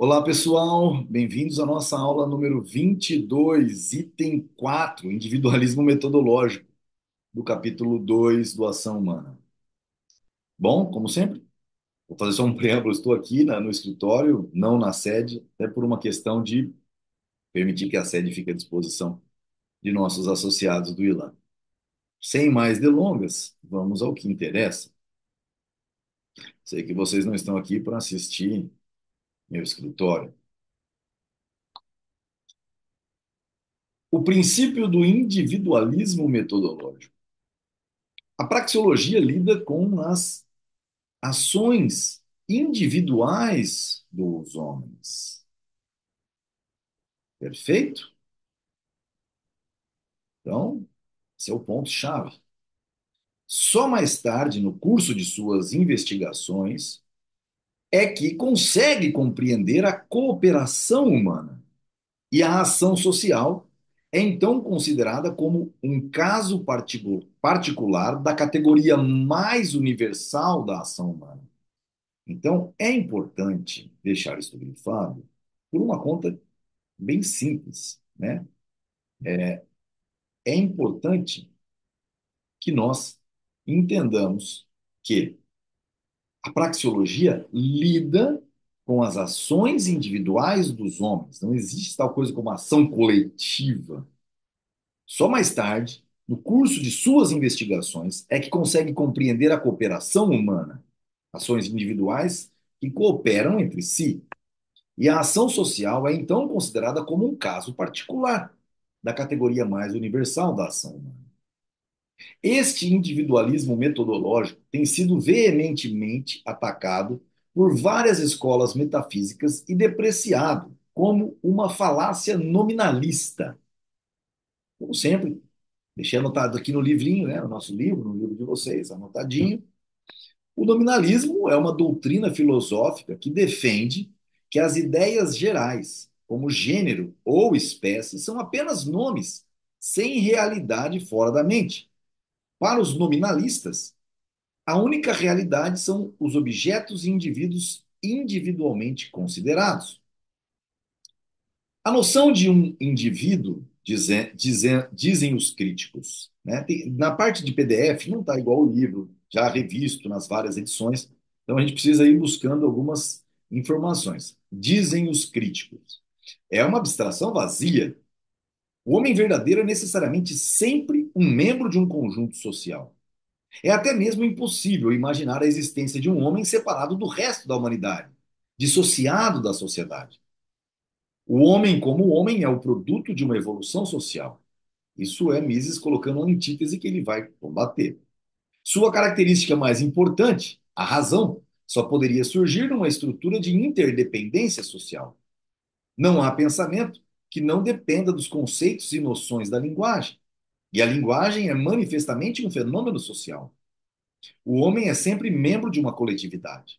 Olá, pessoal. Bem-vindos à nossa aula número 22, item 4, individualismo metodológico, do capítulo 2 do Ação Humana. Bom, como sempre, vou fazer só um preâmbulo. Estou aqui no escritório, não na sede, até por uma questão de permitir que a sede fique à disposição de nossos associados do ILAN. Sem mais delongas, vamos ao que interessa. Sei que vocês não estão aqui para assistir meu escritório. O princípio do individualismo metodológico. A praxeologia lida com as ações individuais dos homens. Perfeito? Então, esse é o ponto-chave. Só mais tarde, no curso de suas investigações, é que consegue compreender a cooperação humana. E a ação social é então considerada como um caso particular da categoria mais universal da ação humana. Então, é importante deixar isso grifado por uma conta bem simples, né? É importante que nós entendamos que a praxeologia lida com as ações individuais dos homens. Não existe tal coisa como ação coletiva. Só mais tarde, no curso de suas investigações, é que consegue compreender a cooperação humana, ações individuais que cooperam entre si. E a ação social é então considerada como um caso particular da categoria mais universal da ação humana. Este individualismo metodológico tem sido veementemente atacado por várias escolas metafísicas e depreciado como uma falácia nominalista. Como sempre, deixei anotado aqui no livrinho, né, no nosso livro, no livro de vocês, anotadinho. O nominalismo é uma doutrina filosófica que defende que as ideias gerais, como gênero ou espécie, são apenas nomes, sem realidade fora da mente. Para os nominalistas, a única realidade são os objetos e indivíduos individualmente considerados. A noção de um indivíduo, dizem os críticos, né? Na parte de PDF não está igual o livro, já revisto nas várias edições, então a gente precisa ir buscando algumas informações. Dizem os críticos. É uma abstração vazia. O homem verdadeiro é necessariamente sempre um membro de um conjunto social. É até mesmo impossível imaginar a existência de um homem separado do resto da humanidade, dissociado da sociedade. O homem, como homem, é o produto de uma evolução social. Isso é Mises colocando a antítese que ele vai combater. Sua característica mais importante, a razão, só poderia surgir numa estrutura de interdependência social. Não há pensamento que não dependa dos conceitos e noções da linguagem. E a linguagem é manifestamente um fenômeno social. O homem é sempre membro de uma coletividade.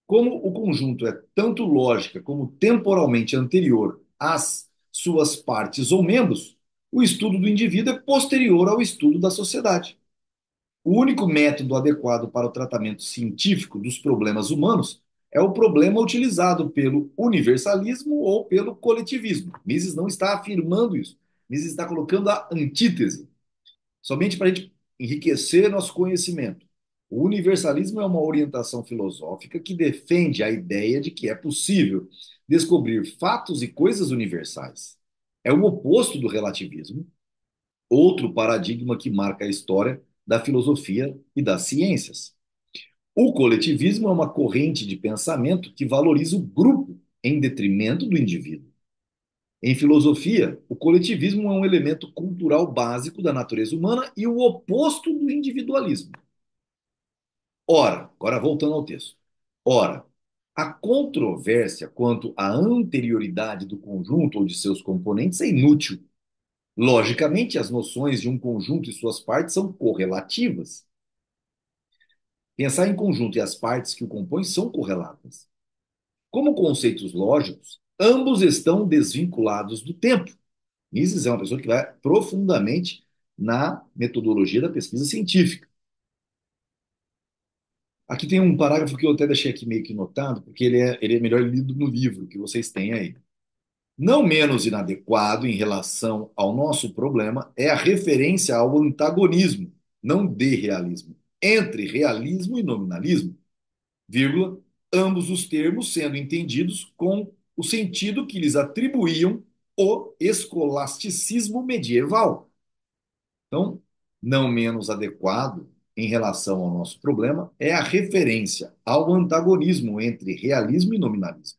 Como o conjunto é tanto lógica como temporalmente anterior às suas partes ou membros, o estudo do indivíduo é posterior ao estudo da sociedade. O único método adequado para o tratamento científico dos problemas humanos é o problema utilizado pelo universalismo ou pelo coletivismo. Mises não está afirmando isso. Mises está colocando a antítese, somente para a gente enriquecer nosso conhecimento. O universalismo é uma orientação filosófica que defende a ideia de que é possível descobrir fatos e coisas universais. É o oposto do relativismo, outro paradigma que marca a história da filosofia e das ciências. O coletivismo é uma corrente de pensamento que valoriza o grupo em detrimento do indivíduo. Em filosofia, o coletivismo é um elemento cultural básico da natureza humana e o oposto do individualismo. Ora, agora voltando ao texto. Ora, a controvérsia quanto à anterioridade do conjunto ou de seus componentes é inútil. Logicamente, as noções de um conjunto e suas partes são correlativas. Pensar em conjunto e as partes que o compõem são correlatas. Como conceitos lógicos, ambos estão desvinculados do tempo. Mises é uma pessoa que vai profundamente na metodologia da pesquisa científica. Aqui tem um parágrafo que eu até deixei aqui meio que notado, porque ele é melhor lido no livro que vocês têm aí. Não menos inadequado em relação ao nosso problema é a referência ao antagonismo, não de realismo, entre realismo e nominalismo, vírgula, ambos os termos sendo entendidos com o sentido que lhes atribuíam o escolasticismo medieval. Então, não menos adequado em relação ao nosso problema é a referência ao antagonismo entre realismo e nominalismo.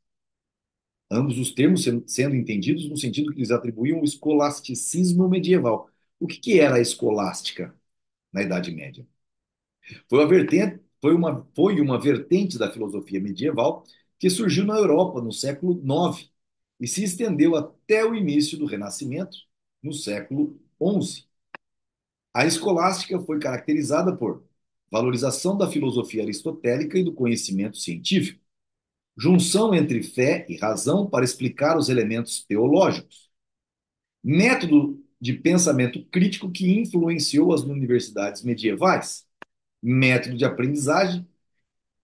Ambos os termos sendo entendidos no sentido que lhes atribuíam o escolasticismo medieval. O que era a escolástica na Idade Média? Foi uma vertente da filosofia medieval que surgiu na Europa no século IX e se estendeu até o início do Renascimento, no século XI. A escolástica foi caracterizada por valorização da filosofia aristotélica e do conhecimento científico, junção entre fé e razão para explicar os elementos teológicos, método de pensamento crítico que influenciou as universidades medievais, método de aprendizagem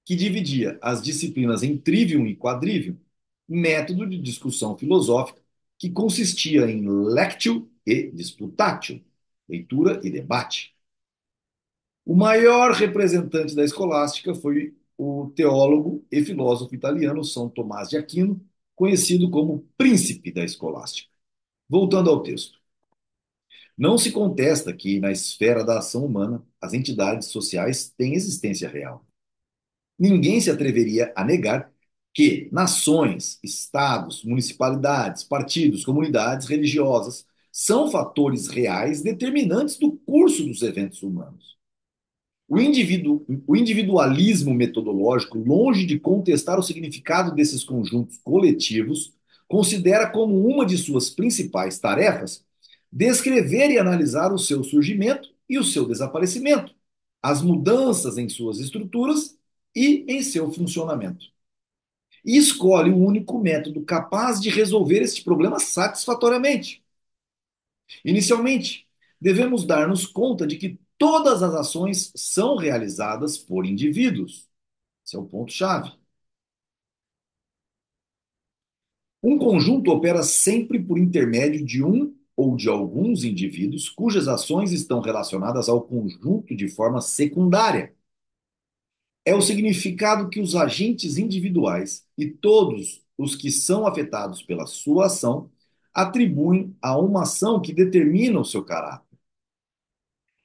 que dividia as disciplinas em trivium e quadrivium, método de discussão filosófica que consistia em lectio e disputatio, leitura e debate. O maior representante da escolástica foi o teólogo e filósofo italiano São Tomás de Aquino, conhecido como príncipe da escolástica. Voltando ao texto. Não se contesta que, na esfera da ação humana, as entidades sociais têm existência real. Ninguém se atreveria a negar que nações, estados, municipalidades, partidos, comunidades religiosas são fatores reais determinantes do curso dos eventos humanos. O individualismo metodológico, longe de contestar o significado desses conjuntos coletivos, considera como uma de suas principais tarefas descrever e analisar o seu surgimento e o seu desaparecimento, as mudanças em suas estruturas e em seu funcionamento. E escolhe o único método capaz de resolver este problema satisfatoriamente. Inicialmente, devemos dar-nos conta de que todas as ações são realizadas por indivíduos. Esse é o ponto-chave. Um conjunto opera sempre por intermédio de um ou de alguns indivíduos cujas ações estão relacionadas ao conjunto de forma secundária. É o significado que os agentes individuais e todos os que são afetados pela sua ação atribuem a uma ação que determina o seu caráter.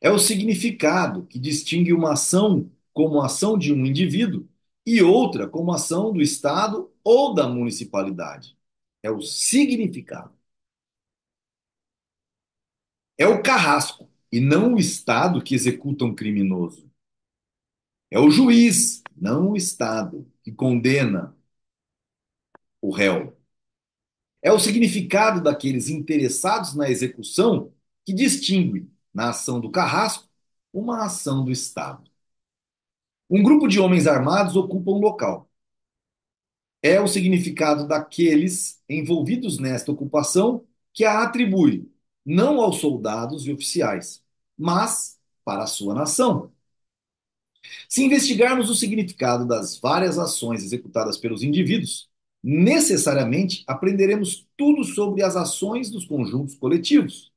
É o significado que distingue uma ação como ação de um indivíduo e outra como ação do Estado ou da municipalidade. É o significado. É o carrasco e não o Estado que executa um criminoso. É o juiz, não o Estado, que condena o réu. É o significado daqueles interessados na execução que distingue, na ação do carrasco, uma ação do Estado. Um grupo de homens armados ocupa um local. É o significado daqueles envolvidos nesta ocupação que a atribui não aos soldados e oficiais, mas para a sua nação. Se investigarmos o significado das várias ações executadas pelos indivíduos, necessariamente aprenderemos tudo sobre as ações dos conjuntos coletivos.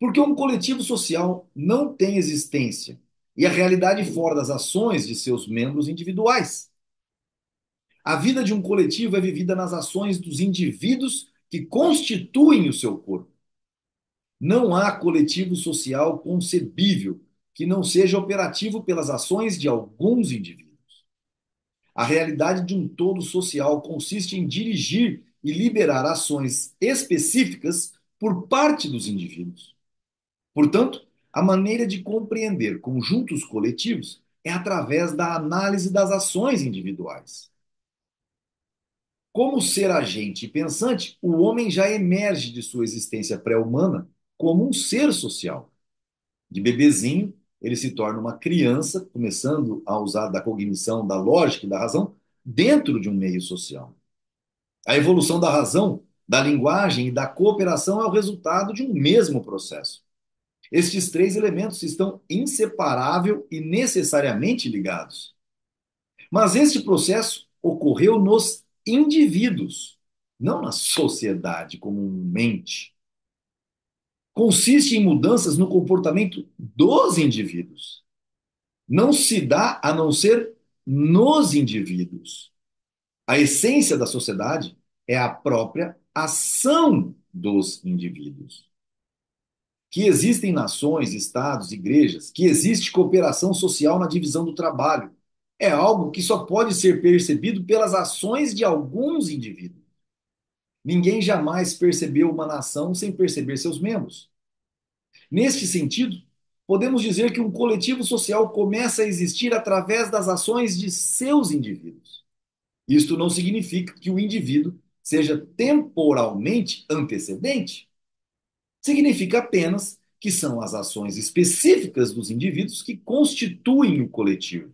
Porque um coletivo social não tem existência e a realidade fora das ações de seus membros individuais. A vida de um coletivo é vivida nas ações dos indivíduos que constituem o seu corpo. Não há coletivo social concebível que não seja operativo pelas ações de alguns indivíduos. A realidade de um todo social consiste em dirigir e liberar ações específicas por parte dos indivíduos. Portanto, a maneira de compreender conjuntos coletivos é através da análise das ações individuais. Como ser agente e pensante, o homem já emerge de sua existência pré-humana como um ser social. De bebezinho, ele se torna uma criança, começando a usar da cognição, da lógica e da razão dentro de um meio social. A evolução da razão, da linguagem e da cooperação é o resultado de um mesmo processo. Estes três elementos estão inseparável e necessariamente ligados. Mas este processo ocorreu nos indivíduos, não na sociedade comumente. Consiste em mudanças no comportamento dos indivíduos. Não se dá a não ser nos indivíduos. A essência da sociedade é a própria ação dos indivíduos. Que existem nações, estados, igrejas, que existe cooperação social na divisão do trabalho. É algo que só pode ser percebido pelas ações de alguns indivíduos. Ninguém jamais percebeu uma nação sem perceber seus membros. Neste sentido, podemos dizer que um coletivo social começa a existir através das ações de seus indivíduos. Isto não significa que o indivíduo seja temporalmente antecedente. Significa apenas que são as ações específicas dos indivíduos que constituem o coletivo.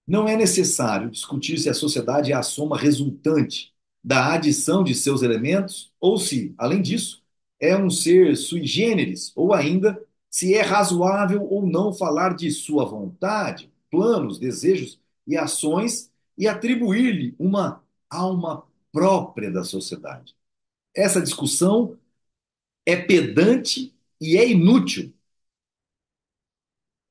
Não é necessário discutir se a sociedade é a soma resultante da adição de seus elementos ou se, além disso, é um ser sui generis ou ainda se é razoável ou não falar de sua vontade, planos, desejos e ações e atribuir-lhe uma alma própria da sociedade. Essa discussão é pedante e é inútil.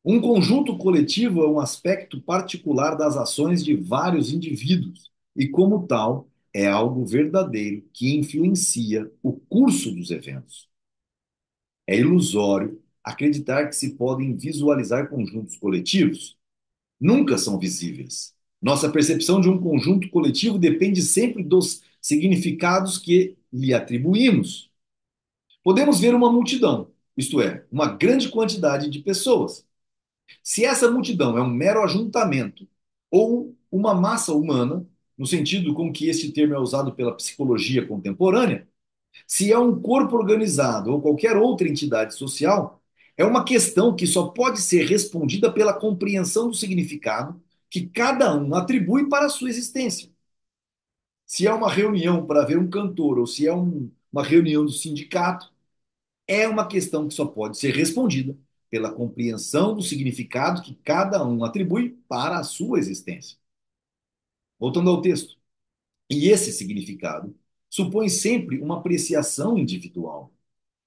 Um conjunto coletivo é um aspecto particular das ações de vários indivíduos e, como tal, é algo verdadeiro que influencia o curso dos eventos. É ilusório acreditar que se podem visualizar conjuntos coletivos. Nunca são visíveis. Nossa percepção de um conjunto coletivo depende sempre dos significados que lhe atribuímos. Podemos ver uma multidão, isto é, uma grande quantidade de pessoas. Se essa multidão é um mero ajuntamento ou uma massa humana, no sentido com que este termo é usado pela psicologia contemporânea, se é um corpo organizado ou qualquer outra entidade social, é uma questão que só pode ser respondida pela compreensão do significado que cada um atribui para a sua existência. Se é uma reunião para ver um cantor ou se é uma reunião do sindicato, é uma questão que só pode ser respondida pela compreensão do significado que cada um atribui para a sua existência. Voltando ao texto. E esse significado supõe sempre uma apreciação individual.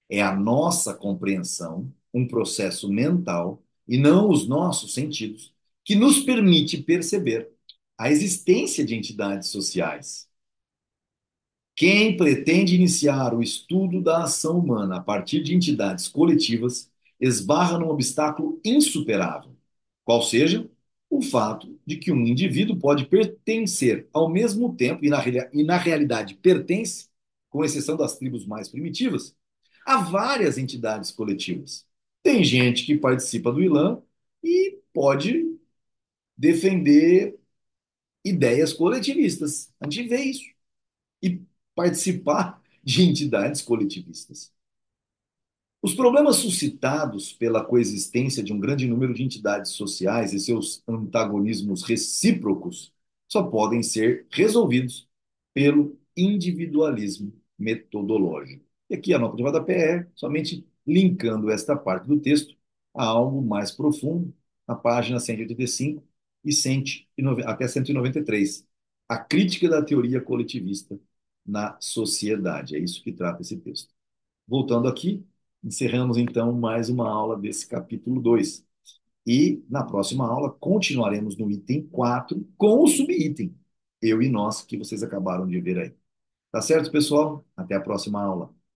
É a nossa compreensão, um processo mental, e não os nossos sentidos, que nos permite perceber a existência de entidades sociais. Quem pretende iniciar o estudo da ação humana a partir de entidades coletivas esbarra num obstáculo insuperável, qual seja o fato de que um indivíduo pode pertencer ao mesmo tempo, e na realidade pertence, com exceção das tribos mais primitivas, a várias entidades coletivas. Tem gente que participa do Islã e pode defender ideias coletivistas. A gente vê isso e participar de entidades coletivistas. Os problemas suscitados pela coexistência de um grande número de entidades sociais e seus antagonismos recíprocos só podem ser resolvidos pelo individualismo metodológico. E aqui a nota de rodapé é somente linkando esta parte do texto a algo mais profundo, na página 185 e 109 até 193. A crítica da teoria coletivista na sociedade. É isso que trata esse texto. Voltando aqui, encerramos então mais uma aula desse capítulo 2. E na próxima aula continuaremos no item 4 com o subitem Eu e Nós, que vocês acabaram de ver aí. Tá certo, pessoal? Até a próxima aula.